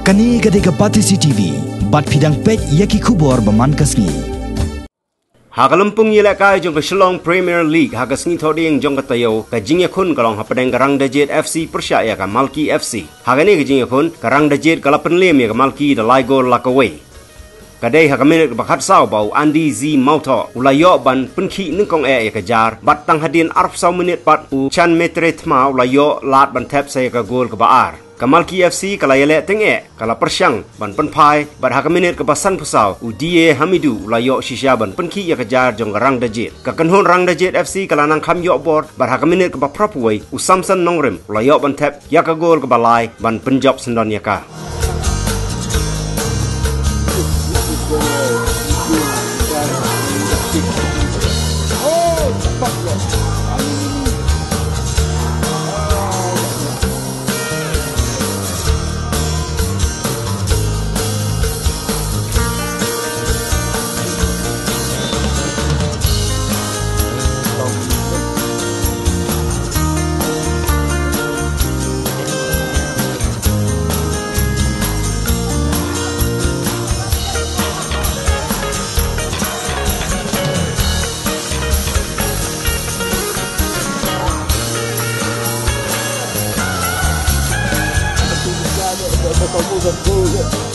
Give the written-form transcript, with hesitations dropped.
Kani gadega Pati CCTV, bat pidang pet yaki kubor baman kasni. Hagalampung yelaka jong ke Shillong Premier League hagasni thoding jong ke tayo ka jingya kun kalong hapadeng Garang Dajet FC Persia ka Malki FC. Hagani ka jingya kun Garang Dajet kalapan lem ya ka Malki da Laigor Lakaway. Kadai hagaminit bakat saw bau Andy Z Mauto ulayo ban penki ningkong ya ka jar bat tang hadin arf saw menit pat u chan metre thma ulayo lat ban tap saya ka gol ka baar. Kamalki FC kala yele tenge kala persyang ban penpai bat hagaminit ke basan pusau u Die Hamidu ulayo shisha ban penki ya ka jar jong Rang Dajet. Ka kanhon Rang Dajet FC kala nang kham yo bor bat hagaminit ke ba propway u Samson Nongrim ulayo ban tap ya ka gol ka balai ban penjob sendon ya ka. Famosa coisa.